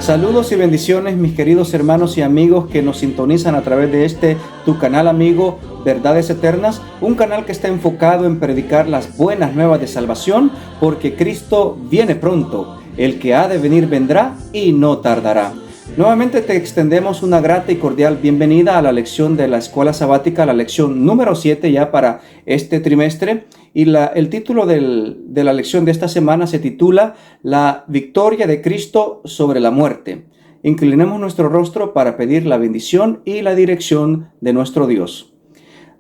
Saludos y bendiciones, mis queridos hermanos y amigos que nos sintonizan a través de tu canal amigo Verdades Eternas, un canal que está enfocado en predicar las buenas nuevas de salvación, porque Cristo viene pronto. El que ha de venir vendrá y no tardará. Nuevamente te extendemos una grata y cordial bienvenida a la lección de la escuela sabática, la lección número 7 ya para este trimestre. Y el título de la lección de esta semana se titula La victoria de Cristo sobre la muerte. Inclinemos nuestro rostro para pedir la bendición y la dirección de nuestro Dios.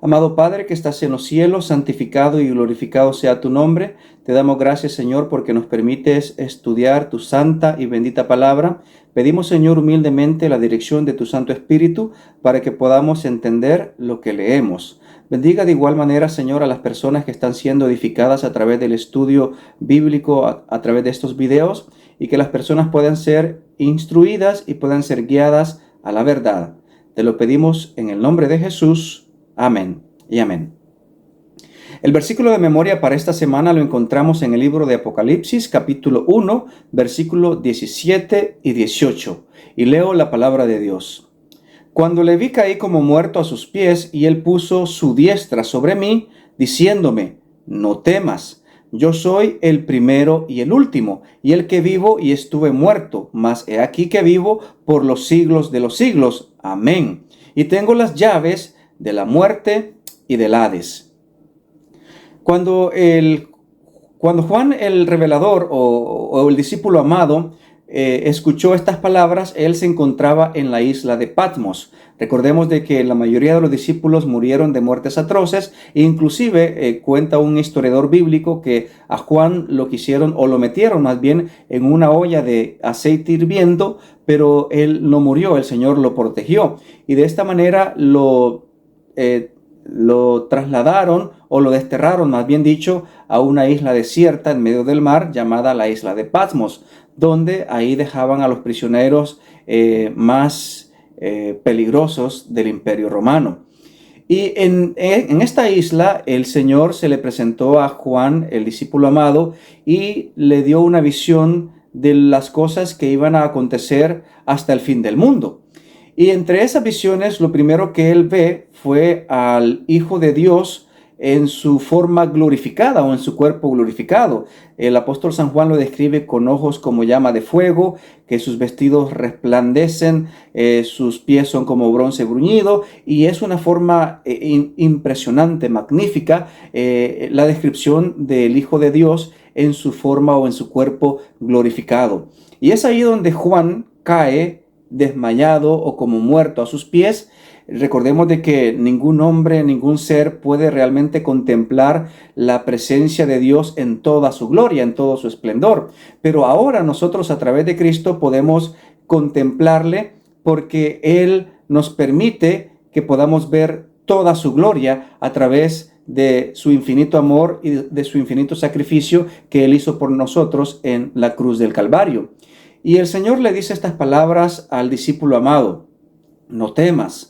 Amado Padre que estás en los cielos, santificado y glorificado sea tu nombre. Te damos gracias, Señor, porque nos permites estudiar tu santa y bendita palabra. Pedimos, Señor, humildemente la dirección de tu Santo Espíritu para que podamos entender lo que leemos. Bendiga de igual manera, Señor, a las personas que están siendo edificadas a través del estudio bíblico, a través de estos videos, y que las personas puedan ser instruidas y puedan ser guiadas a la verdad. Te lo pedimos en el nombre de Jesús. Amén y amén. El versículo de memoria para esta semana lo encontramos en el libro de Apocalipsis, capítulo 1, versículo 17 y 18. Y leo la palabra de Dios. Cuando le vi caí como muerto a sus pies, y él puso su diestra sobre mí, diciéndome, no temas, yo soy el primero y el último, y el que vivo y estuve muerto, mas he aquí que vivo por los siglos de los siglos. Amén. Y tengo las llaves de la muerte y del Hades. Cuando Juan el revelador o el discípulo amado escuchó estas palabras, él se encontraba en la isla de Patmos. Recordemos de que la mayoría de los discípulos murieron de muertes atroces, e inclusive cuenta un historiador bíblico que a Juan lo quisieron, o lo metieron más bien, en una olla de aceite hirviendo, pero él no murió, el Señor lo protegió, y de esta manera lo trasladaron, o lo desterraron, más bien dicho, a una isla desierta en medio del mar llamada la isla de Patmos, donde ahí dejaban a los prisioneros más peligrosos del Imperio Romano. Y en esta isla el Señor se le presentó a Juan, el discípulo amado, y le dio una visión de las cosas que iban a acontecer hasta el fin del mundo. Y entre esas visiones, lo primero que él ve fue al Hijo de Dios en su forma glorificada, o en su cuerpo glorificado. El apóstol San Juan lo describe con ojos como llama de fuego, que sus vestidos resplandecen, sus pies son como bronce bruñido, y es una forma impresionante, magnífica, la descripción del Hijo de Dios en su forma o en su cuerpo glorificado. Y es ahí donde Juan cae desmayado o como muerto a sus pies. Recordemos de que ningún hombre, ningún ser puede realmente contemplar la presencia de Dios en toda su gloria, en todo su esplendor. Pero ahora nosotros a través de Cristo podemos contemplarle, porque Él nos permite que podamos ver toda su gloria a través de su infinito amor y de su infinito sacrificio que Él hizo por nosotros en la cruz del Calvario. Y el Señor le dice estas palabras al discípulo amado: no temas.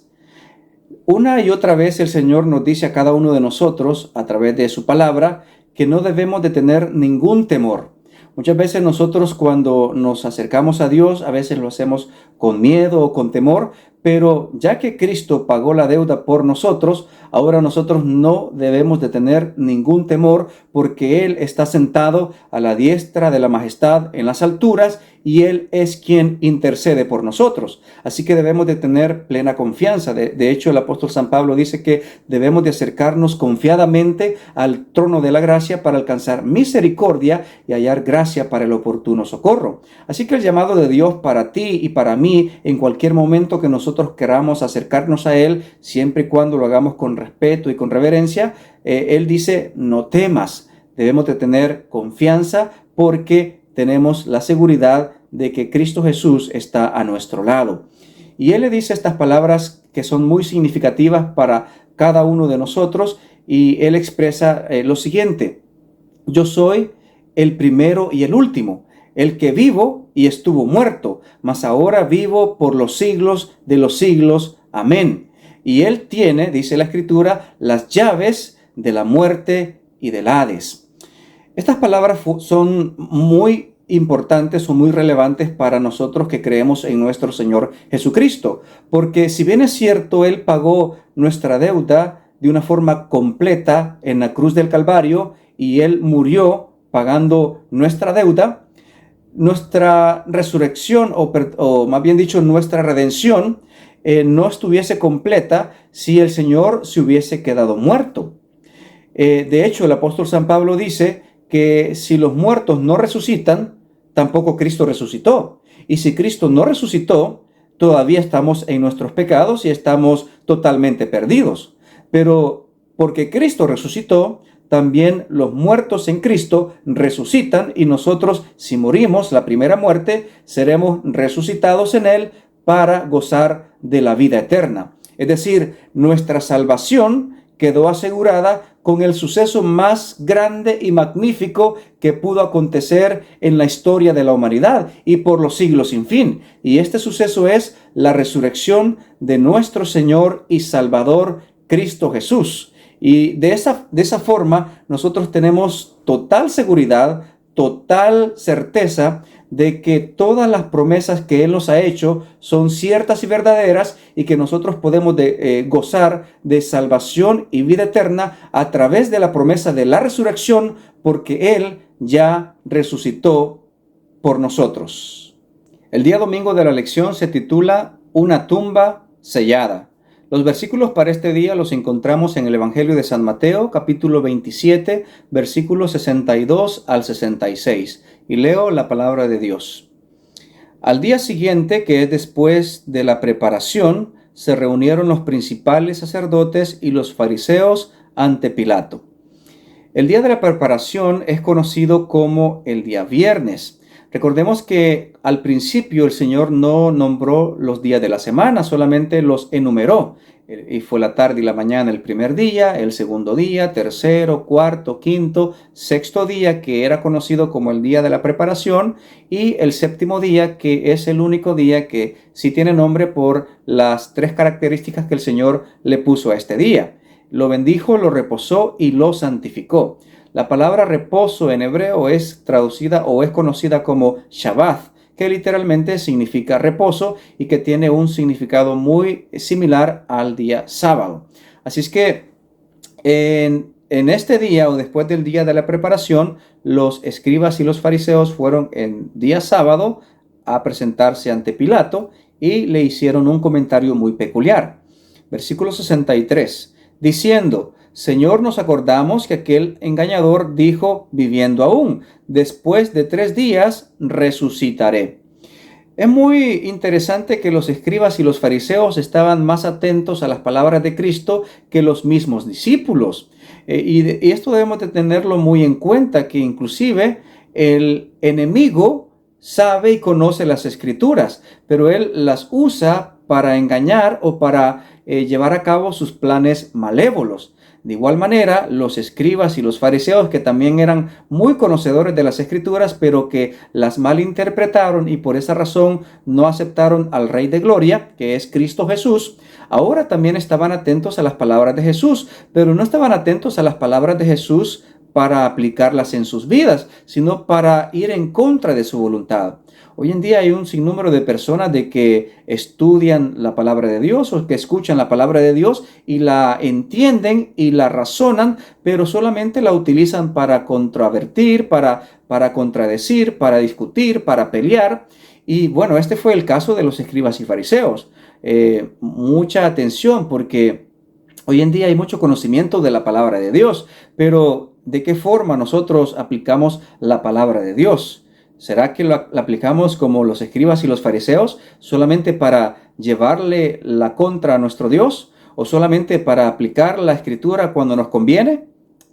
Una y otra vez el Señor nos dice a cada uno de nosotros, a través de su palabra, que no debemos de tener ningún temor. Muchas veces nosotros, cuando nos acercamos a Dios, a veces lo hacemos con miedo o con temor, pero ya que Cristo pagó la deuda por nosotros, ahora nosotros no debemos de tener ningún temor, porque Él está sentado a la diestra de la majestad en las alturas, y Él es quien intercede por nosotros. Así que debemos de tener plena confianza. De hecho, el apóstol San Pablo dice que debemos de acercarnos confiadamente al trono de la gracia para alcanzar misericordia y hallar gracia para el oportuno socorro. Así que el llamado de Dios para ti y para mí, en cualquier momento que nosotros queramos acercarnos a Él, siempre y cuando lo hagamos con respeto y con reverencia, Él dice: no temas. Debemos de tener confianza, porque tenemos la seguridad de que Cristo Jesús está a nuestro lado. Y Él le dice estas palabras que son muy significativas para cada uno de nosotros, y Él expresa lo siguiente: yo soy el primero y el último, el que vivo y estuvo muerto, mas ahora vivo por los siglos de los siglos. Amén. Y Él tiene, dice la Escritura, las llaves de la muerte y del Hades. Estas palabras son muy importantes o muy relevantes para nosotros que creemos en nuestro Señor Jesucristo. Porque si bien es cierto, Él pagó nuestra deuda de una forma completa en la cruz del Calvario y Él murió pagando nuestra deuda, nuestra resurrección o más bien dicho nuestra redención no estuviese completa si el Señor se hubiese quedado muerto. De hecho, el apóstol San Pablo dice que si los muertos no resucitan, tampoco Cristo resucitó. Y si Cristo no resucitó, todavía estamos en nuestros pecados y estamos totalmente perdidos. Pero porque Cristo resucitó, también los muertos en Cristo resucitan y nosotros, si morimos la primera muerte, seremos resucitados en Él para gozar de la vida eterna. Es decir, nuestra salvación quedó asegurada con el suceso más grande y magnífico que pudo acontecer en la historia de la humanidad y por los siglos sin fin. Y este suceso es la resurrección de nuestro Señor y Salvador Cristo Jesús. Y de esa forma nosotros tenemos total seguridad, total certeza de que todas las promesas que Él nos ha hecho son ciertas y verdaderas y que nosotros podemos gozar de salvación y vida eterna a través de la promesa de la resurrección, porque Él ya resucitó por nosotros. El día domingo de la lección se titula Una tumba sellada. Los versículos para este día los encontramos en el Evangelio de San Mateo, capítulo 27, versículos 62 al 66. Y leo la palabra de Dios. Al día siguiente, que es después de la preparación, se reunieron los principales sacerdotes y los fariseos ante Pilato. El día de la preparación es conocido como el día viernes. Recordemos que al principio el Señor no nombró los días de la semana, solamente los enumeró. Y fue la tarde y la mañana el primer día, el segundo día, tercero, cuarto, quinto, sexto día, que era conocido como el día de la preparación, y el séptimo día, que es el único día que sí tiene nombre por las tres características que el Señor le puso a este día. Lo bendijo, lo reposó y lo santificó. La palabra reposo en hebreo es traducida o es conocida como Shabbat, que literalmente significa reposo y que tiene un significado muy similar al día sábado. Así es que en este día o después del día de la preparación, los escribas y los fariseos fueron en día sábado a presentarse ante Pilato y le hicieron un comentario muy peculiar. Versículo 63, diciendo: Señor, nos acordamos que aquel engañador dijo, viviendo aún, después de 3 días resucitaré. Es muy interesante que los escribas y los fariseos estaban más atentos a las palabras de Cristo que los mismos discípulos. Y esto debemos de tenerlo muy en cuenta, que inclusive el enemigo sabe y conoce las escrituras, pero él las usa para engañar o para llevar a cabo sus planes malévolos. De igual manera, los escribas y los fariseos, que también eran muy conocedores de las escrituras, pero que las malinterpretaron y por esa razón no aceptaron al Rey de Gloria, que es Cristo Jesús, ahora también estaban atentos a las palabras de Jesús, pero no estaban atentos a las palabras de Jesús para aplicarlas en sus vidas, sino para ir en contra de su voluntad. Hoy en día hay un sinnúmero de personas de que estudian la palabra de Dios o que escuchan la palabra de Dios y la entienden y la razonan, pero solamente la utilizan para contravertir, para contradecir, para discutir, para pelear. Y bueno, este fue el caso de los escribas y fariseos. Mucha atención, porque hoy en día hay mucho conocimiento de la palabra de Dios, pero ¿de qué forma nosotros aplicamos la palabra de Dios? ¿Será que la aplicamos como los escribas y los fariseos, solamente para llevarle la contra a nuestro Dios? ¿O solamente para aplicar la escritura cuando nos conviene?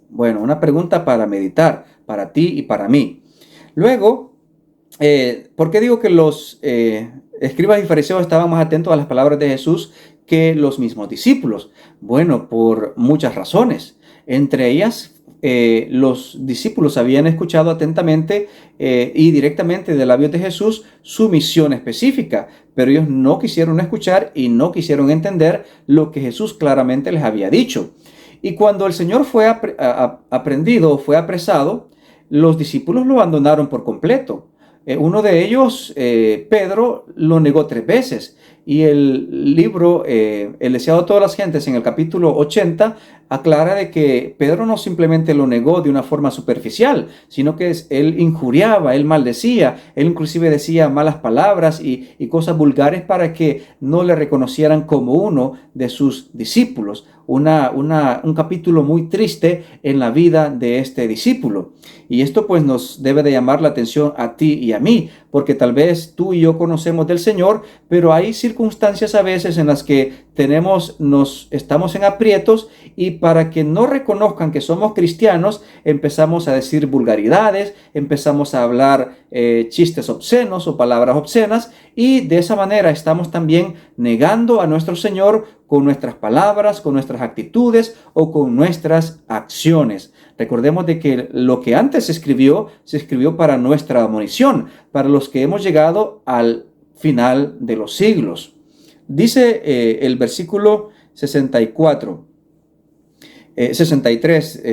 Bueno, una pregunta para meditar, para ti y para mí. Luego, ¿por qué digo que los escribas y fariseos estaban más atentos a las palabras de Jesús que los mismos discípulos? Bueno, por muchas razones. Entre ellas, los discípulos habían escuchado atentamente y directamente de labios de Jesús su misión específica, pero ellos no quisieron escuchar y no quisieron entender lo que Jesús claramente les había dicho. Y cuando el Señor fue aprendido, fue apresado, los discípulos lo abandonaron por completo. Uno de ellos, Pedro, lo negó 3 veces. Y el libro, El deseado de todas las gentes, en el capítulo 80, aclara de que Pedro no simplemente lo negó de una forma superficial, sino que él injuriaba, él maldecía, él inclusive decía malas palabras y cosas vulgares para que no le reconocieran como uno de sus discípulos. Un capítulo muy triste en la vida de este discípulo. Y esto pues nos debe de llamar la atención a ti y a mí, porque tal vez tú y yo conocemos del Señor, pero hay circunstancias a veces en las que estamos en aprietos, y para que no reconozcan que somos cristianos, empezamos a decir vulgaridades, empezamos a hablar chistes obscenos o palabras obscenas, y de esa manera estamos también negando a nuestro Señor con nuestras palabras, con nuestras actitudes o con nuestras acciones. Recordemos de que lo que antes se escribió para nuestra admonición, para los que hemos llegado al final de los siglos. Dice el versículo 63,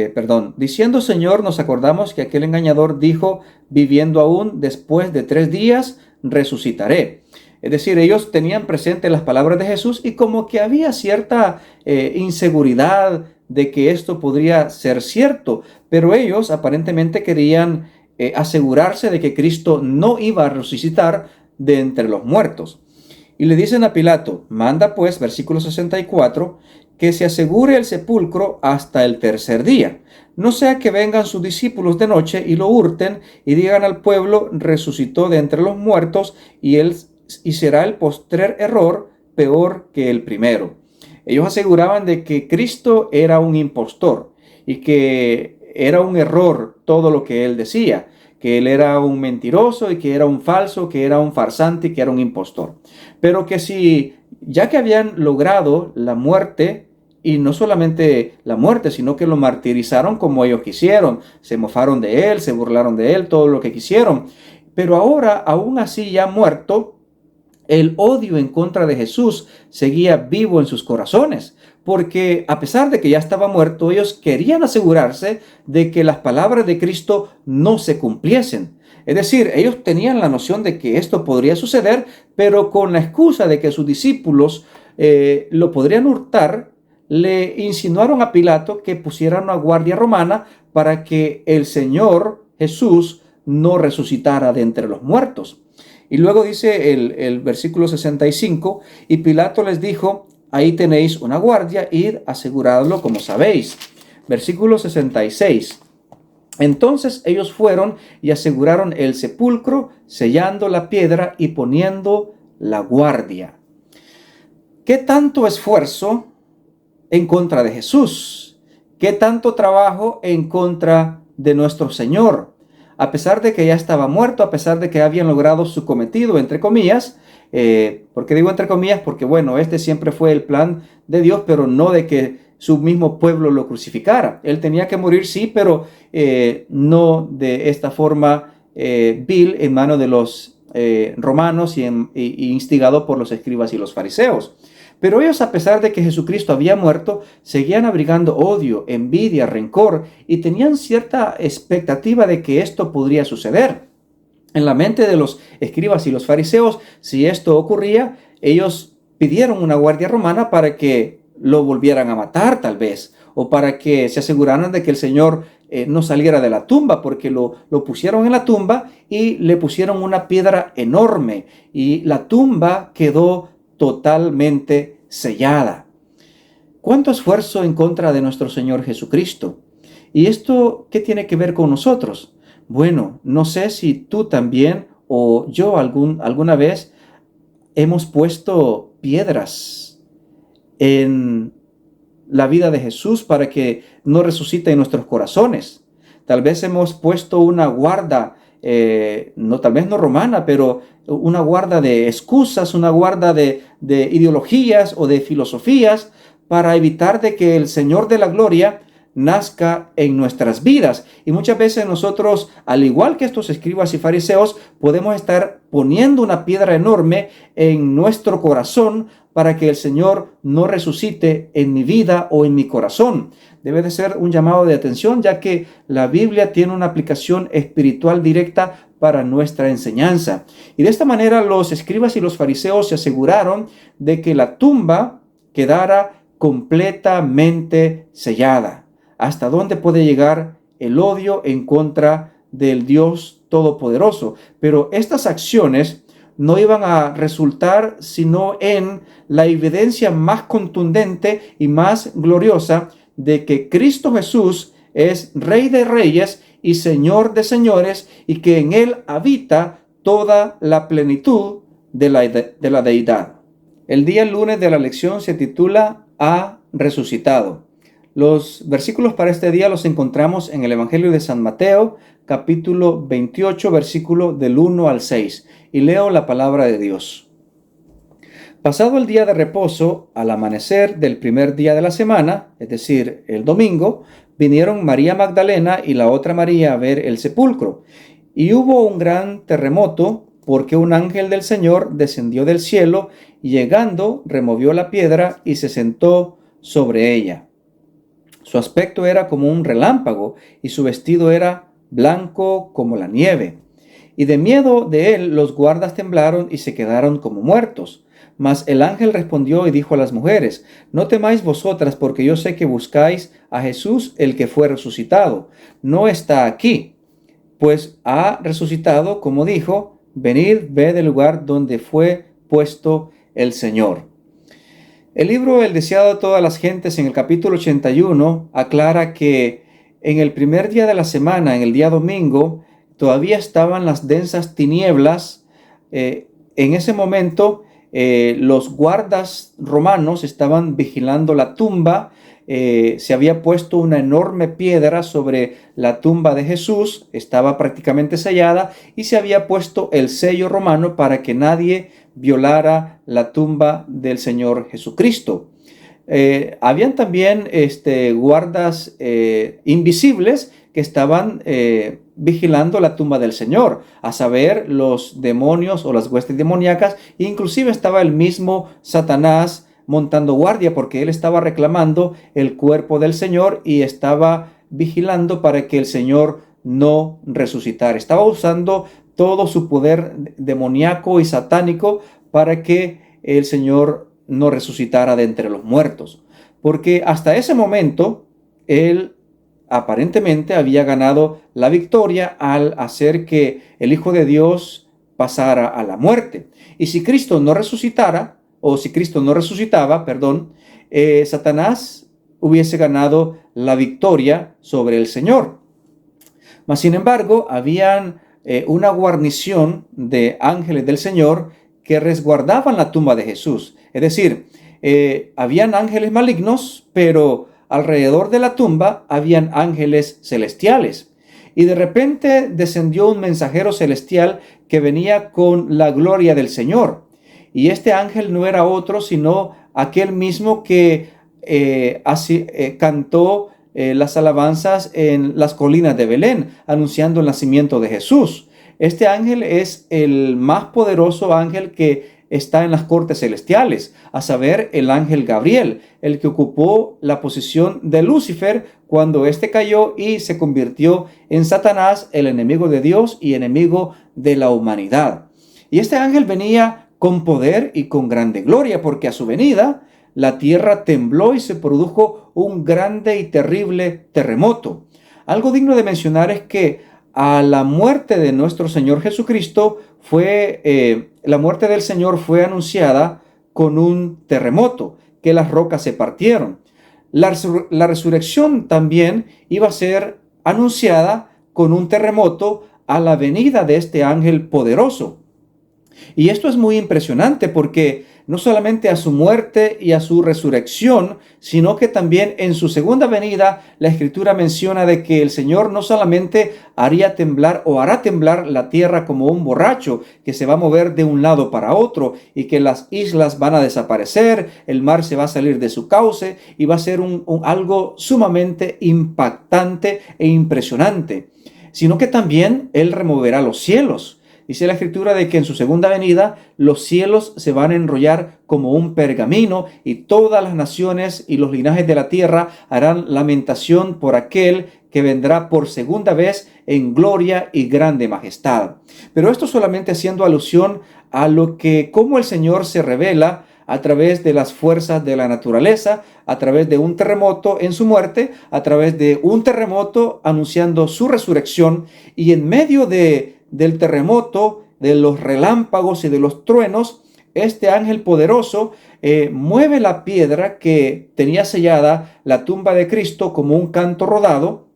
diciendo Señor, nos acordamos que aquel engañador dijo, viviendo aún después de 3 días, resucitaré. Es decir, ellos tenían presente las palabras de Jesús y como que había cierta inseguridad de que esto podría ser cierto, pero ellos aparentemente querían asegurarse de que Cristo no iba a resucitar de entre los muertos. Y le dicen a Pilato, manda pues, versículo 64, que se asegure el sepulcro hasta el 3er día. No sea que vengan sus discípulos de noche y lo hurten y digan al pueblo, resucitó de entre los muertos, y será el postrer error peor que el primero. Ellos aseguraban de que Cristo era un impostor y que era un error todo lo que él decía, que él era un mentiroso y que era un falso, que era un farsante y que era un impostor. Pero que si, ya que habían logrado la muerte, y no solamente la muerte, sino que lo martirizaron como ellos quisieron, se mofaron de él, se burlaron de él, todo lo que quisieron. Pero ahora, aún así ya muerto, el odio en contra de Jesús seguía vivo en sus corazones, porque a pesar de que ya estaba muerto, ellos querían asegurarse de que las palabras de Cristo no se cumpliesen. Es decir, ellos tenían la noción de que esto podría suceder, pero con la excusa de que sus discípulos lo podrían hurtar, le insinuaron a Pilato que pusiera una guardia romana para que el Señor Jesús no resucitara de entre los muertos. Y luego dice el versículo 65, y Pilato les dijo, ahí tenéis una guardia, id, aseguradlo como sabéis. Versículo 66. Entonces ellos fueron y aseguraron el sepulcro, sellando la piedra y poniendo la guardia. ¿Qué tanto esfuerzo en contra de Jesús? ¿Qué tanto trabajo en contra de nuestro Señor? A pesar de que ya estaba muerto, a pesar de que habían logrado su cometido, entre comillas. ¿Por qué digo entre comillas? Porque bueno, este siempre fue el plan de Dios, pero no de que su mismo pueblo lo crucificara. Él tenía que morir, sí, pero no de esta forma vil en manos de los romanos y instigado por los escribas y los fariseos. Pero ellos, a pesar de que Jesucristo había muerto, seguían abrigando odio, envidia, rencor, y tenían cierta expectativa de que esto podría suceder. En la mente de los escribas y los fariseos, si esto ocurría, ellos pidieron una guardia romana para que lo volvieran a matar tal vez, o para que se aseguraran de que el Señor no saliera de la tumba, porque lo pusieron en la tumba y le pusieron una piedra enorme, y la tumba quedó totalmente sellada. ¿Cuánto esfuerzo en contra de nuestro Señor Jesucristo? ¿Y esto qué tiene que ver con nosotros? Bueno, no sé si tú también o yo alguna vez hemos puesto piedras en la vida de Jesús para que no resucite en nuestros corazones. Tal vez hemos puesto una guarda, tal vez no romana, pero una guarda de excusas, una guarda de ideologías o de filosofías para evitar de que el Señor de la gloria nazca en nuestras vidas. Y muchas veces nosotros, al igual que estos escribas y fariseos, podemos estar poniendo una piedra enorme en nuestro corazón para que el Señor no resucite en mi vida o en mi corazón. debe de ser un llamado de atención, ya que la Biblia tiene una aplicación espiritual directa para nuestra enseñanza. Y de esta manera los escribas y los fariseos se aseguraron de que la tumba quedara completamente sellada. ¿Hasta dónde puede llegar el odio en contra del Dios Todopoderoso? Pero estas acciones no iban a resultar sino en la evidencia más contundente y más gloriosa de que Cristo Jesús es Rey de Reyes y Señor de Señores, y que en Él habita toda la plenitud de la deidad. El día lunes de la lección se titula Ha resucitado. Los versículos para este día los encontramos en el Evangelio de San Mateo, capítulo 28, versículo del 1 al 6. Y leo la palabra de Dios. Pasado el día de reposo, al amanecer del primer día de la semana, es decir, el domingo, vinieron María Magdalena y la otra María a ver el sepulcro. Y hubo un gran terremoto, porque un ángel del Señor descendió del cielo y llegando removió la piedra y se sentó sobre ella. Su aspecto era como un relámpago y su vestido era blanco como la nieve. Y de miedo de él los guardas temblaron y se quedaron como muertos. Mas el ángel respondió y dijo a las mujeres: No temáis vosotras, porque yo sé que buscáis a Jesús, el que fue resucitado. No está aquí, pues ha resucitado, como dijo. Venid, ved el lugar donde fue puesto el Señor. El libro El deseado de todas las gentes, en el capítulo 81, aclara que en el primer día de la semana, en el día domingo, todavía estaban las densas tinieblas. En ese momento, los guardas romanos estaban vigilando la tumba. Se había puesto una enorme piedra sobre la tumba de Jesús, estaba prácticamente sellada, y se había puesto el sello romano para que nadie violara la tumba del Señor Jesucristo. Habían también guardas invisibles que estaban vigilando la tumba del Señor, a saber, los demonios o las huestes demoníacas. Inclusive estaba el mismo Satanás montando guardia, porque él estaba reclamando el cuerpo del Señor y estaba vigilando para que el Señor no resucitara. Estaba usando todo su poder demoníaco y satánico para que el Señor no resucitara de entre los muertos. Porque hasta ese momento, él aparentemente había ganado la victoria al hacer que el Hijo de Dios pasara a la muerte. Y si Cristo no resucitaba, Satanás hubiese ganado la victoria sobre el Señor. Mas, sin embargo, habían una guarnición de ángeles del Señor que resguardaban la tumba de Jesús. Es decir, habían ángeles malignos, pero alrededor de la tumba habían ángeles celestiales. Y de repente descendió un mensajero celestial que venía con la gloria del Señor. Y este ángel no era otro sino aquel mismo que cantó las alabanzas en las colinas de Belén, anunciando el nacimiento de Jesús. Este ángel es el más poderoso ángel que está en las cortes celestiales, a saber, el ángel Gabriel, el que ocupó la posición de Lucifer cuando éste cayó y se convirtió en Satanás, el enemigo de Dios y enemigo de la humanidad. Y este ángel venía con poder y con grande gloria, porque a su venida la tierra tembló y se produjo un grande y terrible terremoto. Algo digno de mencionar es que a la muerte de nuestro Señor Jesucristo la muerte del Señor fue anunciada con un terremoto, que las rocas se partieron. La resurrección también iba a ser anunciada con un terremoto a la venida de este ángel poderoso. Y esto es muy impresionante, porque no solamente a su muerte y a su resurrección, sino que también en su segunda venida la Escritura menciona de que el Señor no solamente hará temblar la tierra como un borracho que se va a mover de un lado para otro, y que las islas van a desaparecer, el mar se va a salir de su cauce y va a ser algo sumamente impactante e impresionante, sino que también Él removerá los cielos, Dice la Escritura de que en su segunda venida los cielos se van a enrollar como un pergamino y todas las naciones y los linajes de la tierra harán lamentación por aquel que vendrá por segunda vez en gloria y grande majestad. Pero esto solamente haciendo alusión a lo que, cómo el Señor se revela a través de las fuerzas de la naturaleza, a través de un terremoto en su muerte, a través de un terremoto anunciando su resurrección, y en medio del terremoto, de los relámpagos y de los truenos, este ángel poderoso mueve la piedra que tenía sellada la tumba de Cristo como un canto rodado.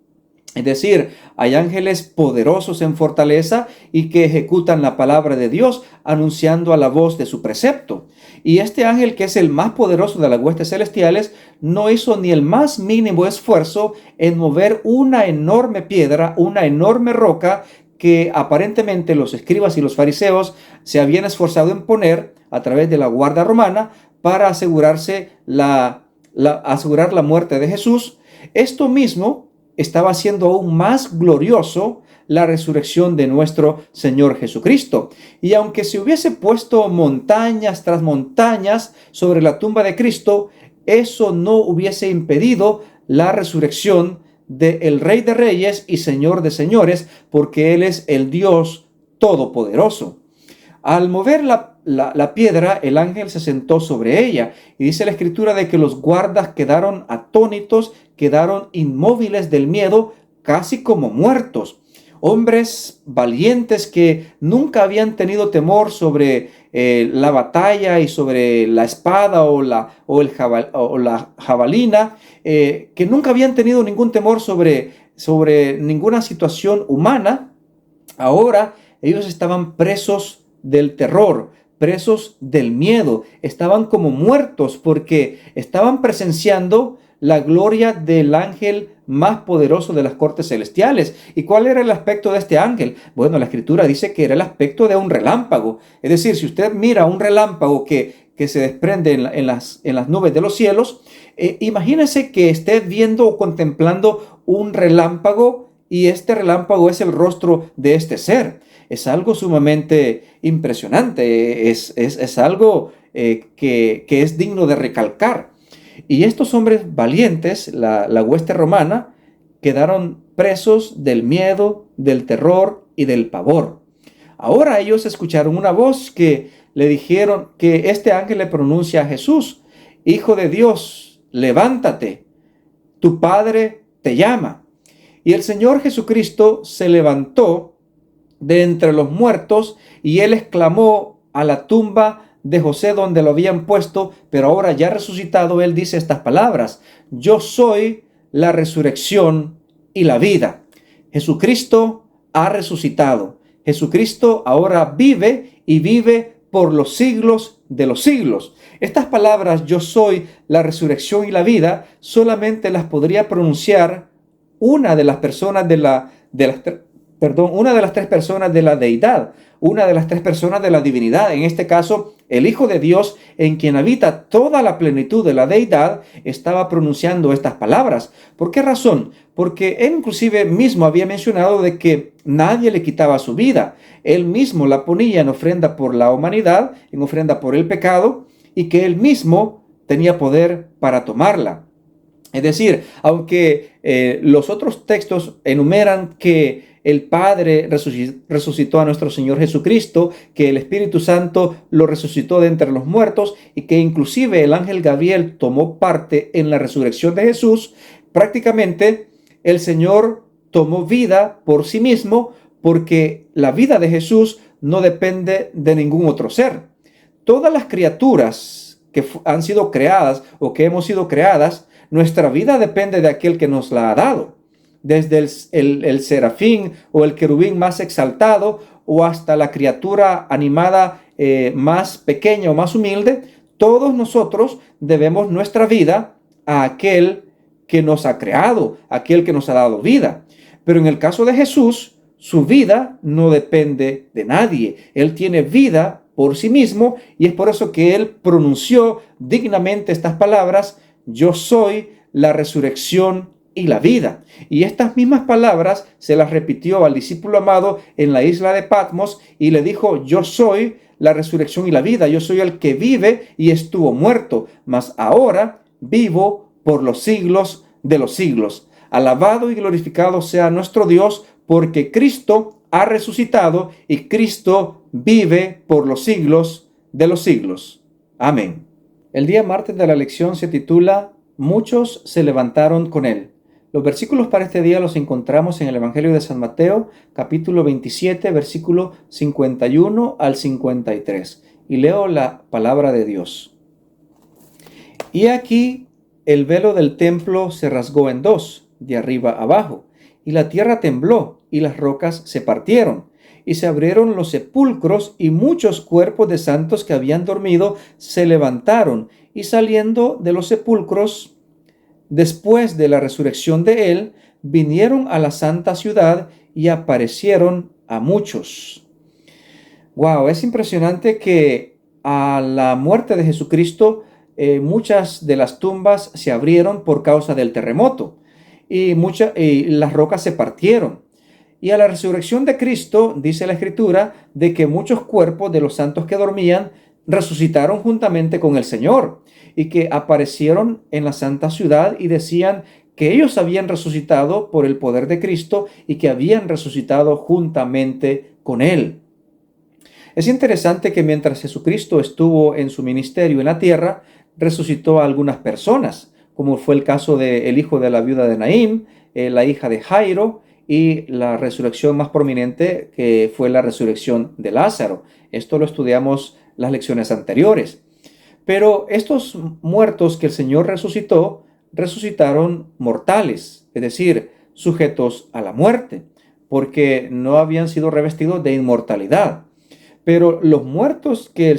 Es decir, hay ángeles poderosos en fortaleza y que ejecutan la palabra de Dios anunciando a la voz de su precepto. Y este ángel, que es el más poderoso de las huestes celestiales, no hizo ni el más mínimo esfuerzo en mover una enorme piedra, una enorme roca que aparentemente los escribas y los fariseos se habían esforzado en poner a través de la guardia romana para asegurarse asegurar la muerte de Jesús. Esto mismo estaba haciendo aún más glorioso la resurrección de nuestro Señor Jesucristo. Y aunque se hubiese puesto montañas tras montañas sobre la tumba de Cristo, eso no hubiese impedido la resurrección del Rey de Reyes y Señor de Señores, porque Él es el Dios Todopoderoso. Al mover la piedra, el ángel se sentó sobre ella, y dice la Escritura de que los guardas quedaron atónitos, quedaron inmóviles del miedo, casi como muertos. Hombres valientes que nunca habían tenido temor sobre la batalla y sobre la espada o la jabalina, que nunca habían tenido ningún temor sobre ninguna situación humana. Ahora ellos estaban presos del terror, presos del miedo, estaban como muertos porque estaban presenciando la gloria del ángel más poderoso de las cortes celestiales. ¿Y cuál era el aspecto de este ángel? Bueno, la Escritura dice que era el aspecto de un relámpago. Es decir, si usted mira un relámpago que se desprende en las nubes de los cielos, imagínese que esté viendo o contemplando un relámpago, y este relámpago es el rostro de este ser. Es algo sumamente impresionante, es algo que es digno de recalcar. Y estos hombres valientes, la hueste romana, quedaron presos del miedo, del terror y del pavor. Ahora ellos escucharon una voz que le dijeron que este ángel le pronuncia a Jesús: Hijo de Dios, levántate, tu Padre te llama. Y el Señor Jesucristo se levantó de entre los muertos, y él exclamó a la tumba de José donde lo habían puesto, pero ahora ya resucitado, él dice estas palabras: yo soy la resurrección y la vida. Jesucristo ha resucitado. Jesucristo ahora vive, y vive por los siglos de los siglos. Estas palabras, yo soy la resurrección y la vida, solamente las podría pronunciar una de las personas una de las tres personas de la deidad, una de las tres personas de la divinidad. En este caso, el Hijo de Dios, en quien habita toda la plenitud de la deidad, estaba pronunciando estas palabras. ¿Por qué razón? Porque él inclusive mismo había mencionado de que nadie le quitaba su vida. Él mismo la ponía en ofrenda por la humanidad, en ofrenda por el pecado, y que él mismo tenía poder para tomarla. Es decir, aunque los otros textos enumeran que el Padre resucitó a nuestro Señor Jesucristo, que el Espíritu Santo lo resucitó de entre los muertos, y que inclusive el ángel Gabriel tomó parte en la resurrección de Jesús, prácticamente el Señor tomó vida por sí mismo, porque la vida de Jesús no depende de ningún otro ser. Todas las criaturas que han sido creadas o que hemos sido creadas, nuestra vida depende de aquel que nos la ha dado. Desde el serafín o el querubín más exaltado, o hasta la criatura animada más pequeña o más humilde, todos nosotros debemos nuestra vida a aquel que nos ha creado, aquel que nos ha dado vida. Pero en el caso de Jesús, su vida no depende de nadie. Él tiene vida por sí mismo, y es por eso que él pronunció dignamente estas palabras: yo soy la resurrección y la vida. Y estas mismas palabras se las repitió al discípulo amado en la isla de Patmos y le dijo: yo soy la resurrección y la vida, yo soy el que vive y estuvo muerto, mas ahora vivo por los siglos de los siglos. Alabado y glorificado sea nuestro Dios, porque Cristo ha resucitado y Cristo vive por los siglos de los siglos. Amén. El día martes de la lección se titula Muchos se levantaron con él. Los versículos para este día los encontramos en el Evangelio de San Mateo, capítulo 27, versículo 51 al 53. Y leo la palabra de Dios. Y aquí el velo del templo se rasgó en dos, de arriba abajo, y la tierra tembló, y las rocas se partieron, y se abrieron los sepulcros, y muchos cuerpos de santos que habían dormido se levantaron, y saliendo de los sepulcros, después de la resurrección de él, vinieron a la santa ciudad y aparecieron a muchos. Wow, es impresionante que a la muerte de Jesucristo muchas de las tumbas se abrieron por causa del terremoto y las rocas se partieron. Y a la resurrección de Cristo, dice la Escritura, de que muchos cuerpos de los santos que dormían resucitaron juntamente con el Señor y que aparecieron en la santa ciudad y decían que ellos habían resucitado por el poder de Cristo y que habían resucitado juntamente con Él. Es interesante que mientras Jesucristo estuvo en su ministerio en la tierra, resucitó a algunas personas, como fue el caso del hijo de la viuda de Naín, la hija de Jairo, y la resurrección más prominente que fue la resurrección de Lázaro. Esto lo estudiamos las lecciones anteriores. Pero estos muertos que el Señor resucitó, resucitaron mortales, es decir, sujetos a la muerte, porque no habían sido revestidos de inmortalidad. Pero los muertos que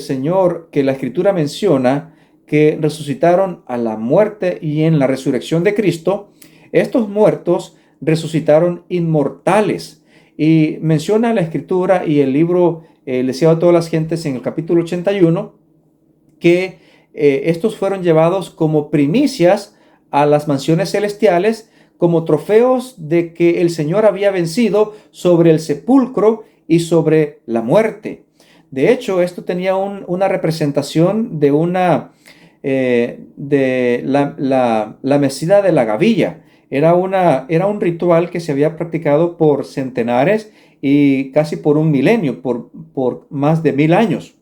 la Escritura menciona, que resucitaron a la muerte y en la resurrección de Cristo, estos muertos resucitaron inmortales. Y menciona la Escritura y el libro El deseado a todas las gentes en el capítulo 81, que estos fueron llevados como primicias a las mansiones celestiales, como trofeos de que el Señor había vencido sobre el sepulcro y sobre la muerte. De hecho, esto tenía una representación de la mecida de la gavilla. Era un ritual que se había practicado por centenares y casi por un milenio, por más de 1000 años.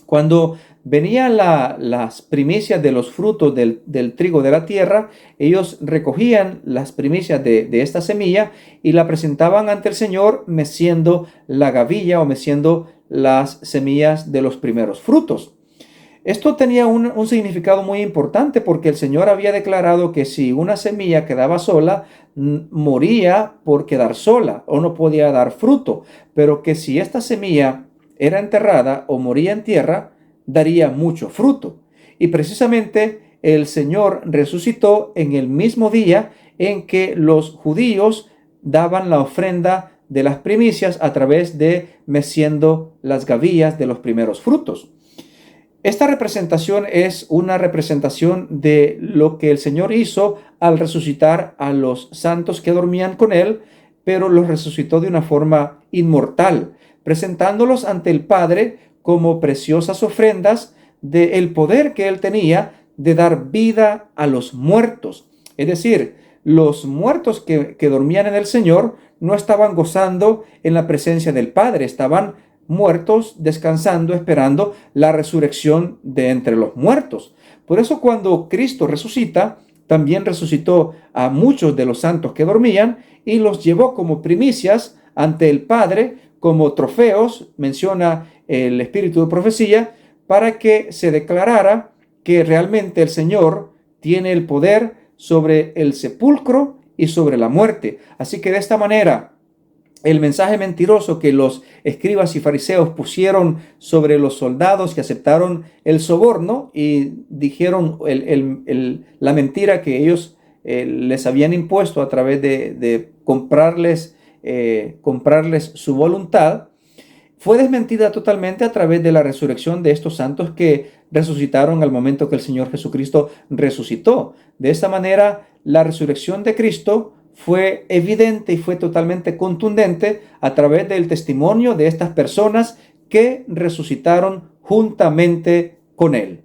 Cuando venían las primicias de los frutos del trigo de la tierra, ellos recogían las primicias de esta semilla y la presentaban ante el Señor meciendo la gavilla o meciendo las semillas de los primeros frutos. Esto tenía un significado muy importante porque el Señor había declarado que si una semilla quedaba sola, moría por quedar sola o no podía dar fruto, pero que si esta semilla era enterrada o moría en tierra, daría mucho fruto. Y precisamente el Señor resucitó en el mismo día en que los judíos daban la ofrenda de las primicias a través de meciendo las gavillas de los primeros frutos. Esta representación es una representación de lo que el Señor hizo al resucitar a los santos que dormían con Él, pero los resucitó de una forma inmortal, presentándolos ante el Padre como preciosas ofrendas del poder que Él tenía de dar vida a los muertos. Es decir, los muertos que dormían en el Señor no estaban gozando en la presencia del Padre, estaban muertos, descansando, esperando la resurrección de entre los muertos. Por eso cuando Cristo resucita, también resucitó a muchos de los santos que dormían y los llevó como primicias ante el Padre, como trofeos, menciona el espíritu de profecía, para que se declarara que realmente el Señor tiene el poder sobre el sepulcro y sobre la muerte. Así que de esta manera, el mensaje mentiroso que los escribas y fariseos pusieron sobre los soldados que aceptaron el soborno y dijeron la mentira que ellos les habían impuesto a través de comprarles su voluntad, fue desmentida totalmente a través de la resurrección de estos santos que resucitaron al momento que el Señor Jesucristo resucitó. De esta manera, la resurrección de Cristo fue evidente y fue totalmente contundente a través del testimonio de estas personas que resucitaron juntamente con Él.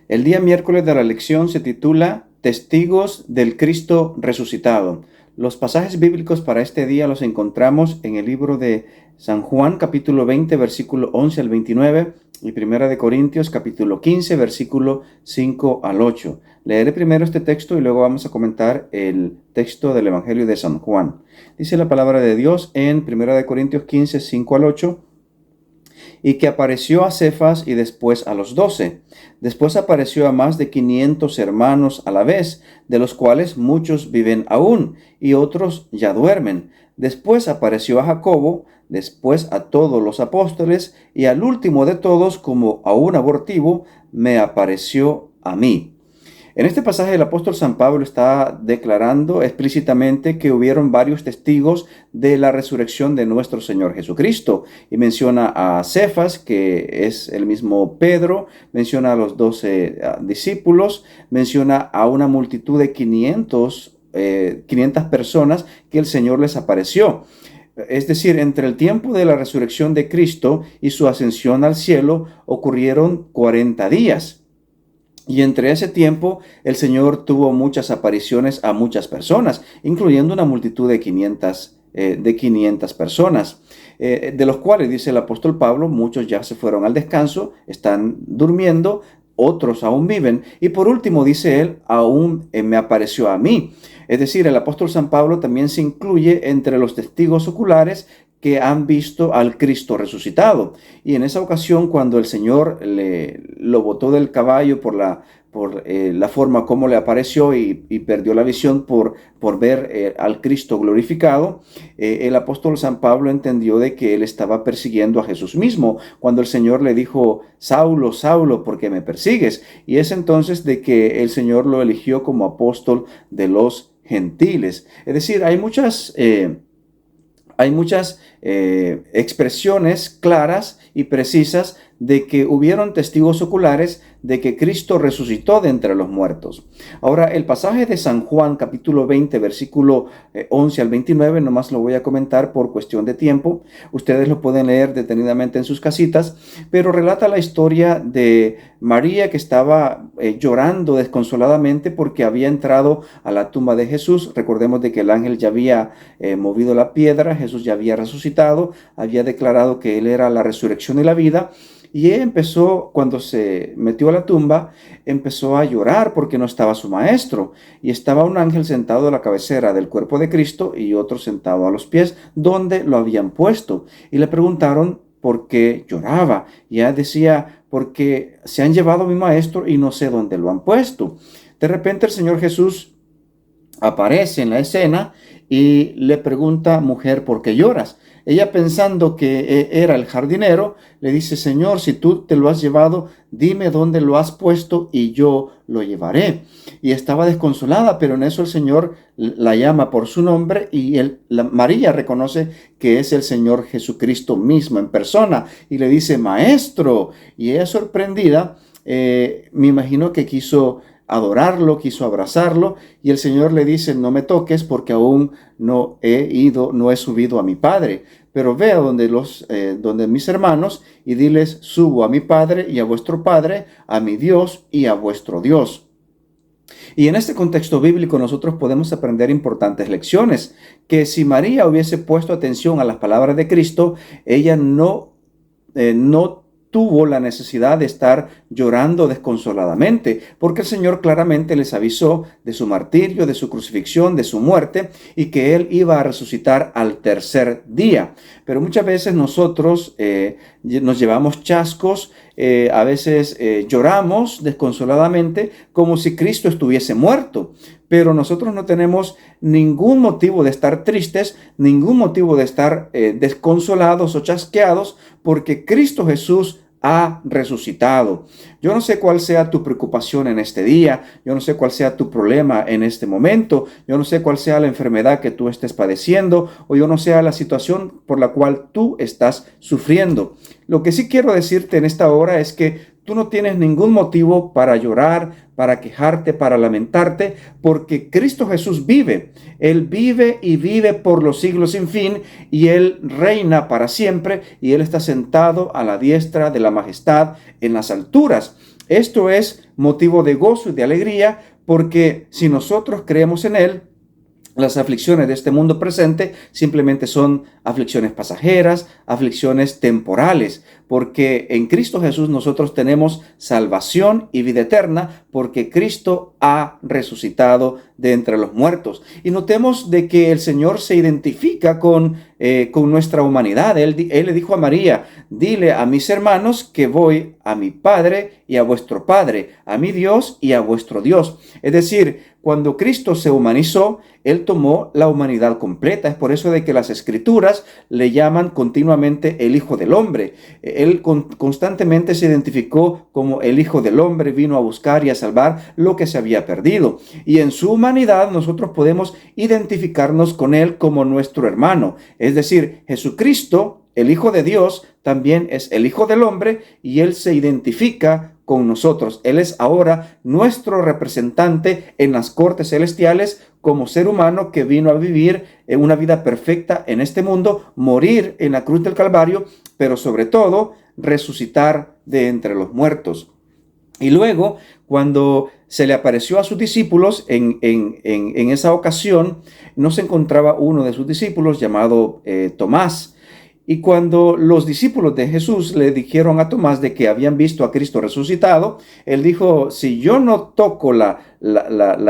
El día miércoles de la lección se titula Testigos del Cristo resucitado. Los pasajes bíblicos para este día los encontramos en el libro de San Juan, capítulo 20, versículo 11 al 29, y Primera de Corintios, capítulo 15, versículo 5 al 8. Leeré primero este texto y luego vamos a comentar el texto del Evangelio de San Juan. Dice la palabra de Dios en Primera de Corintios 15, 5 al 8. Y que apareció a Cefas y después a los 12. Después apareció a más de 500 hermanos a la vez, de los cuales muchos viven aún y otros ya duermen. Después apareció a Jacobo, después a todos los apóstoles y al último de todos, como a un abortivo, me apareció a mí. En este pasaje el apóstol San Pablo está declarando explícitamente que hubieron varios testigos de la resurrección de nuestro Señor Jesucristo. Y menciona a Cefas, que es el mismo Pedro, menciona a los 12 discípulos, menciona a una multitud de 500 personas que el Señor les apareció. Es decir, entre el tiempo de la resurrección de Cristo y su ascensión al cielo ocurrieron 40 días. Y entre ese tiempo el Señor tuvo muchas apariciones a muchas personas, incluyendo una multitud de 500 personas, de los cuales, dice el apóstol Pablo, muchos ya se fueron al descanso, están durmiendo, otros aún viven. Y por último, dice él, aún me apareció a mí. Es decir, el apóstol San Pablo también se incluye entre los testigos oculares que han visto al Cristo resucitado. Y en esa ocasión, cuando el Señor lo botó del caballo por la forma como le apareció y perdió la visión por ver al Cristo glorificado, el apóstol San Pablo entendió de que él estaba persiguiendo a Jesús mismo, cuando el Señor le dijo, Saulo, Saulo, ¿por qué me persigues? Y es entonces de que el Señor lo eligió como apóstol de los gentiles. Es decir, hay muchas expresiones claras y precisas de que hubieron testigos oculares de que Cristo resucitó de entre los muertos. Ahora, el pasaje de San Juan, capítulo 20, versículo 11 al 29, nomás lo voy a comentar por cuestión de tiempo. Ustedes lo pueden leer detenidamente en sus casitas, pero relata la historia de María, que estaba llorando desconsoladamente porque había entrado a la tumba de Jesús. Recordemos de que el ángel ya había movido la piedra, Jesús ya había resucitado, había declarado que él era la resurrección y la vida. Y ella empezó, cuando se metió a la tumba, empezó a llorar porque no estaba su maestro. Y estaba un ángel sentado a la cabecera del cuerpo de Cristo y otro sentado a los pies, donde lo habían puesto. Y le preguntaron por qué lloraba. Y ella decía, porque se han llevado a mi maestro y no sé dónde lo han puesto. De repente el Señor Jesús aparece en la escena y le pregunta, mujer, ¿por qué lloras? Ella, pensando que era el jardinero, le dice, Señor, si tú te lo has llevado, dime dónde lo has puesto y yo lo llevaré. Y estaba desconsolada, pero en eso el Señor la llama por su nombre y María reconoce que es el Señor Jesucristo mismo en persona y le dice, Maestro. Y ella, sorprendida, me imagino que quiso adorarlo, quiso abrazarlo, y el Señor le dice, no me toques porque aún no he subido a mi Padre, pero ve a donde mis hermanos y diles, subo a mi Padre y a vuestro Padre, a mi Dios y a vuestro Dios. Y en este contexto bíblico nosotros podemos aprender importantes lecciones, que si María hubiese puesto atención a las palabras de Cristo, ella no tuvo la necesidad de estar llorando desconsoladamente, porque el Señor claramente les avisó de su martirio, de su crucifixión, de su muerte, y que Él iba a resucitar al tercer día. Pero muchas veces nosotros nos llevamos chascos, a veces lloramos desconsoladamente como si Cristo estuviese muerto. Pero nosotros no tenemos ningún motivo de estar tristes, ningún motivo de estar desconsolados o chasqueados, porque Cristo Jesús ha resucitado. Yo no sé cuál sea tu preocupación en este día, yo no sé cuál sea tu problema en este momento, yo no sé cuál sea la enfermedad que tú estés padeciendo, o yo no sé la situación por la cual tú estás sufriendo. Lo que sí quiero decirte en esta hora es que tú no tienes ningún motivo para llorar, para quejarte, para lamentarte, porque Cristo Jesús vive. Él vive y vive por los siglos sin fin, y Él reina para siempre, y Él está sentado a la diestra de la majestad en las alturas. Esto es motivo de gozo y de alegría, porque si nosotros creemos en Él, las aflicciones de este mundo presente simplemente son aflicciones pasajeras, aflicciones temporales, porque en Cristo Jesús nosotros tenemos salvación y vida eterna, porque Cristo ha resucitado de entre los muertos. Y notemos de que el Señor se identifica con nuestra humanidad. Él le dijo a María: dile a mis hermanos que voy a mi Padre y a vuestro Padre, a mi Dios y a vuestro Dios. Es decir, cuando Cristo se humanizó, Él tomó la humanidad completa. Es por eso de que las Escrituras le llaman continuamente el Hijo del Hombre. Él constantemente se identificó como el Hijo del Hombre, vino a buscar y a salvar lo que se había perdido. Y en su humanidad nosotros podemos identificarnos con Él como nuestro hermano. Es decir, Jesucristo, el Hijo de Dios, también es el Hijo del Hombre, y Él se identifica con nosotros. Él es ahora nuestro representante en las cortes celestiales como ser humano que vino a vivir una vida perfecta en este mundo, morir en la cruz del Calvario, pero sobre todo resucitar de entre los muertos. Y luego, cuando se le apareció a sus discípulos en esa ocasión, no se encontraba uno de sus discípulos llamado Tomás. Y cuando los discípulos de Jesús le dijeron a Tomás de que habían visto a Cristo resucitado, él dijo: si yo no toco la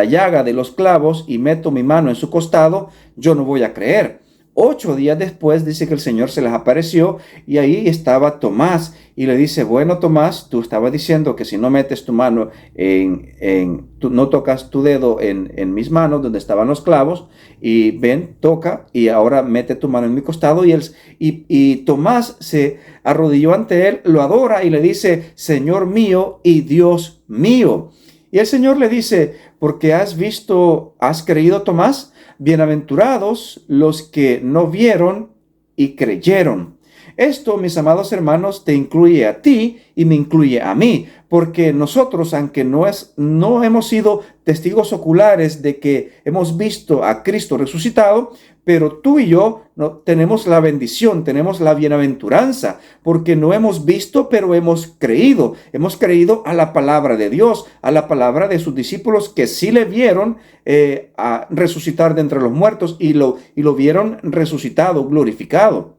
llaga de los clavos y meto mi mano en su costado, yo no voy a creer. 8 días después dice que el Señor se les apareció, y ahí estaba Tomás, y le dice: bueno, Tomás, tú estabas diciendo que si no metes tu mano no tocas tu dedo en mis manos donde estaban los clavos, y ven, toca, y ahora mete tu mano en mi costado. Y Tomás se arrodilló ante él, lo adora y le dice: Señor mío y Dios mío. Y el Señor le dice: porque has creído, Tomás. Bienaventurados los que no vieron y creyeron. Esto, mis amados hermanos, te incluye a ti y me incluye a mí, porque nosotros, aunque no hemos sido testigos oculares de que hemos visto a Cristo resucitado, pero tú y yo tenemos la bendición, tenemos la bienaventuranza, porque no hemos visto, pero hemos creído a la palabra de Dios, a la palabra de sus discípulos que sí le vieron a resucitar de entre los muertos, y lo vieron resucitado, glorificado.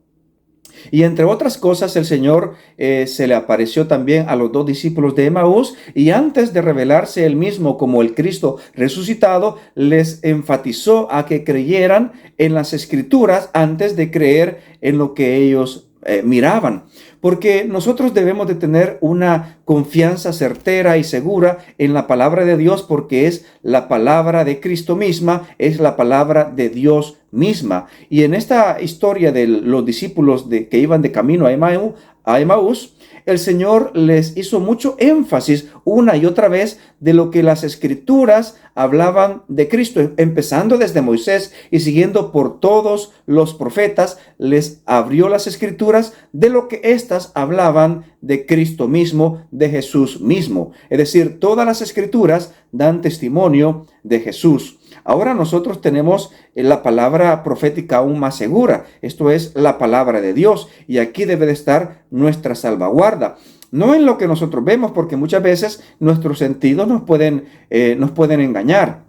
Y entre otras cosas, el Señor se le apareció también a los 2 discípulos de Emaús, y antes de revelarse él mismo como el Cristo resucitado, les enfatizó a que creyeran en las Escrituras antes de creer en lo que ellos miraban. Porque nosotros debemos de tener una confianza certera y segura en la palabra de Dios, porque es la palabra de Cristo misma, es la palabra de Dios misma. Y en esta historia de los discípulos que iban de camino a Emaús, el Señor les hizo mucho énfasis una y otra vez de lo que las Escrituras hablaban de Cristo, empezando desde Moisés y siguiendo por todos los profetas. Les abrió las Escrituras de lo que éstas hablaban de Cristo mismo, de Jesús mismo. Es decir, todas las Escrituras dan testimonio de Jesús. Ahora nosotros tenemos la palabra profética aún más segura. Esto es la palabra de Dios, y aquí debe de estar nuestra salvaguarda. No en lo que nosotros vemos, porque muchas veces nuestros sentidos nos pueden engañar.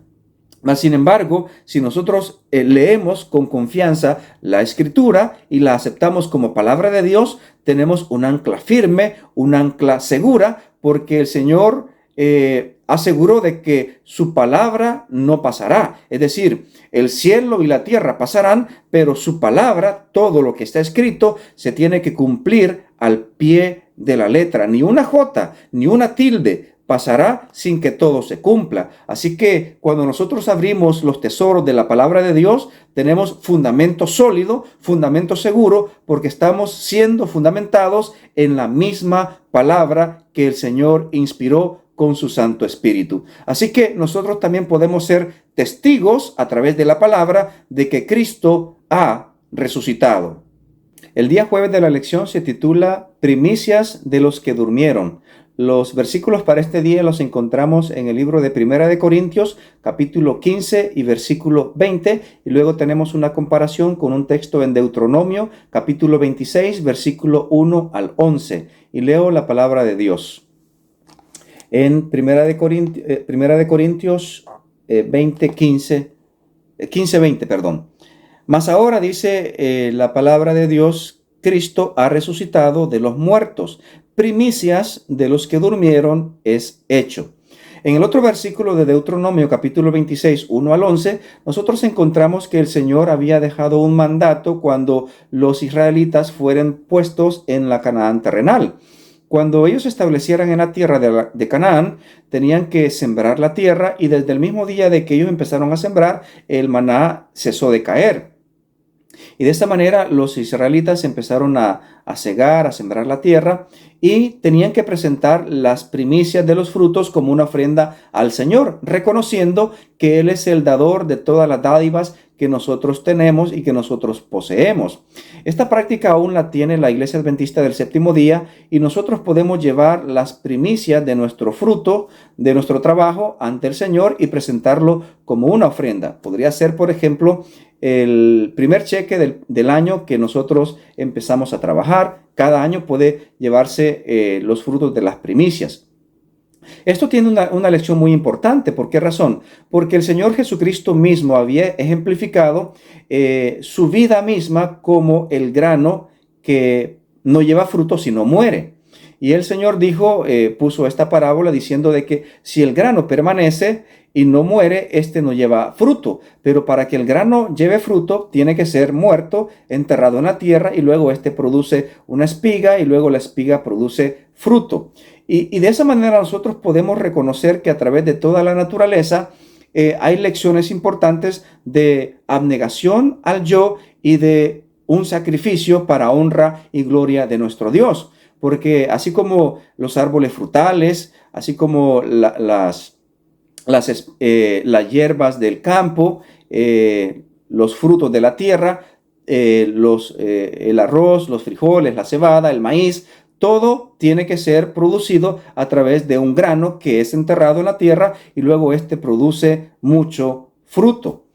Mas, sin embargo, si nosotros leemos con confianza la Escritura y la aceptamos como palabra de Dios, tenemos un ancla firme, un ancla segura, porque el Señor aseguró de que su palabra no pasará. Es decir, el cielo y la tierra pasarán, pero su palabra, todo lo que está escrito, se tiene que cumplir al pie de la letra. Ni una jota, ni una tilde pasará sin que todo se cumpla. Así que cuando nosotros abrimos los tesoros de la palabra de Dios, tenemos fundamento sólido, fundamento seguro, porque estamos siendo fundamentados en la misma palabra que el Señor inspiró con su Santo Espíritu. Así que nosotros también podemos ser testigos a través de la palabra de que Cristo ha resucitado. El día jueves de la lección se titula Primicias de los que durmieron. Los versículos para este día los encontramos en el libro de Primera de Corintios, capítulo 15 y versículo 20, y luego tenemos una comparación con un texto en Deuteronomio, capítulo 26, versículo 1 al 11, y leo la palabra de Dios. En Primera de Corintios 15:20, perdón. Mas ahora dice la palabra de Dios: Cristo ha resucitado de los muertos, primicias de los que durmieron es hecho. En el otro versículo de Deuteronomio, capítulo 26, 1 al 11, nosotros encontramos que el Señor había dejado un mandato cuando los israelitas fueron puestos en la Canaán terrenal. Cuando ellos se establecieran en la tierra de Canaán, tenían que sembrar la tierra, y desde el mismo día de que ellos empezaron a sembrar, el maná cesó de caer. Y de esta manera los israelitas empezaron a cegar, a sembrar la tierra, y tenían que presentar las primicias de los frutos como una ofrenda al Señor, reconociendo que Él es el dador de todas las dádivas que nosotros tenemos y que nosotros poseemos. Esta práctica aún la tiene la Iglesia Adventista del Séptimo Día, y nosotros podemos llevar las primicias de nuestro fruto, de nuestro trabajo, ante el Señor y presentarlo como una ofrenda. Podría ser, por ejemplo, el primer cheque del año que nosotros empezamos a trabajar. Cada año puede llevarse los frutos de las primicias. Esto tiene una lección muy importante. ¿Por qué razón? Porque el Señor Jesucristo mismo había ejemplificado su vida misma como el grano que no lleva fruto sino muere. Y el Señor dijo, puso esta parábola diciendo de que si el grano permanece y no muere, este no lleva fruto. Pero para que el grano lleve fruto, tiene que ser muerto, enterrado en la tierra, y luego este produce una espiga, y luego la espiga produce fruto. Y de esa manera nosotros podemos reconocer que a través de toda la naturaleza hay lecciones importantes de abnegación al yo y de un sacrificio para honra y gloria de nuestro Dios. Porque así como los árboles frutales, así como las hierbas del campo, los frutos de la tierra, el arroz, los frijoles, la cebada, el maíz, todo tiene que ser producido a través de un grano que es enterrado en la tierra, y luego este produce mucho fruto.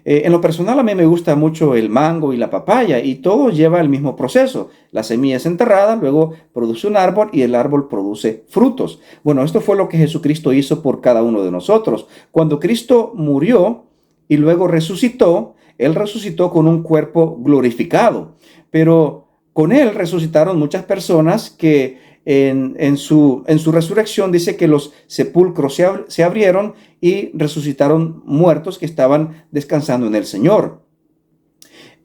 En lo personal, a mí me gusta mucho el mango y la papaya, y todo lleva el mismo proceso. La semilla es enterrada, luego produce un árbol y el árbol produce frutos. Bueno, esto fue lo que Jesucristo hizo por cada uno de nosotros. Cuando Cristo murió y luego resucitó, Él resucitó con un cuerpo glorificado, pero con Él resucitaron muchas personas que en su resurrección dice que los sepulcros se abrieron y resucitaron muertos que estaban descansando en el Señor.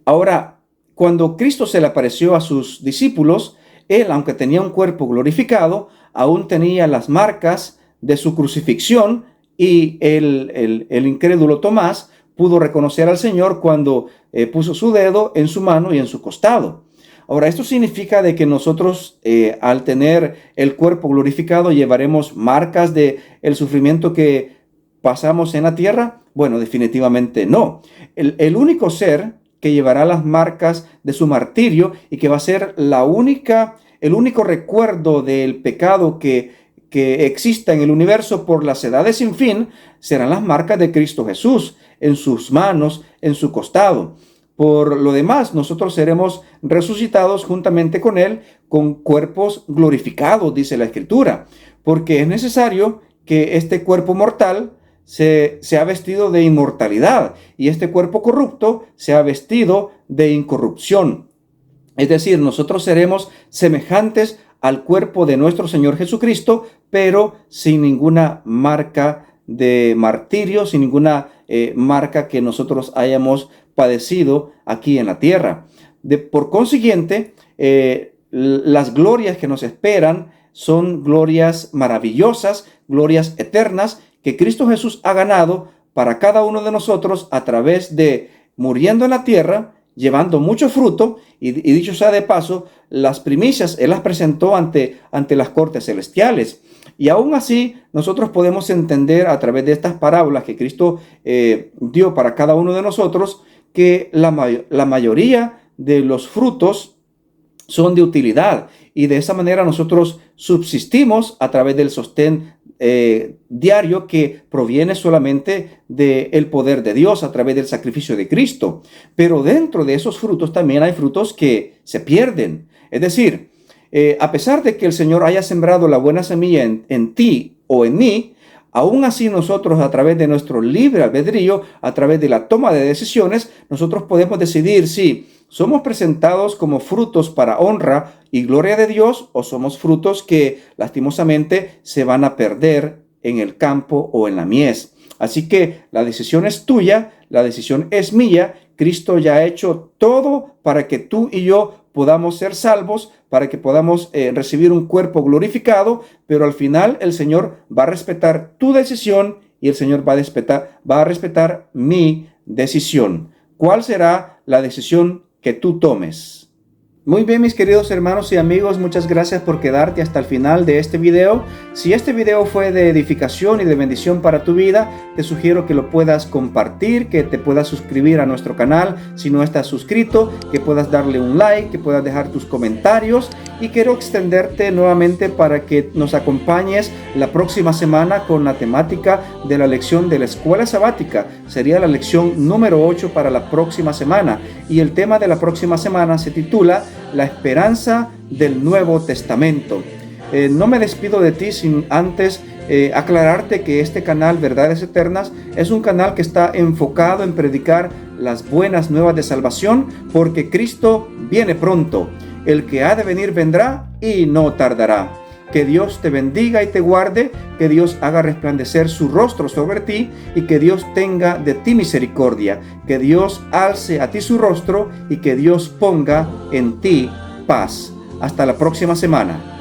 Ahora, cuando Cristo se le apareció a sus discípulos, Él, aunque tenía un cuerpo glorificado, aún tenía las marcas de su crucifixión, y el incrédulo Tomás pudo reconocer al Señor cuando puso su dedo en su mano y en su costado. Ahora, esto significa de que nosotros, al tener el cuerpo glorificado, llevaremos marcas de el sufrimiento que pasamos en la tierra. Bueno, definitivamente no. El único ser que llevará las marcas de su martirio y que va a ser el único recuerdo del pecado que exista en el universo por las edades sin fin, serán las marcas de Cristo Jesús en sus manos, en su costado. Por lo demás, nosotros seremos resucitados juntamente con Él con cuerpos glorificados, dice la Escritura, porque es necesario que este cuerpo mortal sea vestido de inmortalidad, y este cuerpo corrupto sea vestido de incorrupción. Es decir, nosotros seremos semejantes al cuerpo de nuestro Señor Jesucristo, pero sin ninguna marca de martirio, sin ninguna marca que nosotros hayamos padecido aquí en la tierra. Por consiguiente, las glorias que nos esperan son glorias maravillosas, glorias eternas, que Cristo Jesús ha ganado para cada uno de nosotros a través de muriendo en la tierra, llevando mucho fruto, y dicho sea de paso, las primicias Él las presentó ante las cortes celestiales. Y aún así, nosotros podemos entender a través de estas parábolas que Cristo dio para cada uno de nosotros, que la mayoría de los frutos son de utilidad, y de esa manera nosotros subsistimos a través del sostén diario que proviene solamente del poder de Dios a través del sacrificio de Cristo. Pero dentro de esos frutos también hay frutos que se pierden. Es decir, a pesar de que el Señor haya sembrado la buena semilla en ti o en mí, aún así nosotros, a través de nuestro libre albedrío, a través de la toma de decisiones, nosotros podemos decidir si somos presentados como frutos para honra y gloria de Dios o somos frutos que lastimosamente se van a perder en el campo o en la mies. Así que la decisión es tuya, la decisión es mía. Cristo ya ha hecho todo para que tú y yo podamos ser salvos, para que podamos recibir un cuerpo glorificado, pero al final el Señor va a respetar tu decisión y el Señor va a respetar mi decisión. ¿Cuál será la decisión que tú tomes? Muy bien, mis queridos hermanos y amigos, muchas gracias por quedarte hasta el final de este video. Si este video fue de edificación y de bendición para tu vida, te sugiero que lo puedas compartir, que te puedas suscribir a nuestro canal si no estás suscrito, que puedas darle un like, que puedas dejar tus comentarios, y quiero extenderte nuevamente para que nos acompañes la próxima semana con la temática de la lección de la escuela sabática. Sería la lección número 8 para la próxima semana, y el tema de la próxima semana se titula La esperanza del Nuevo Testamento. No me despido de ti sin antes aclararte que este canal Verdades Eternas es un canal que está enfocado en predicar las buenas nuevas de salvación, porque Cristo viene pronto. El que ha de venir vendrá y no tardará. Que Dios te bendiga y te guarde, que Dios haga resplandecer su rostro sobre ti y que Dios tenga de ti misericordia, que Dios alce a ti su rostro y que Dios ponga en ti paz. Hasta la próxima semana.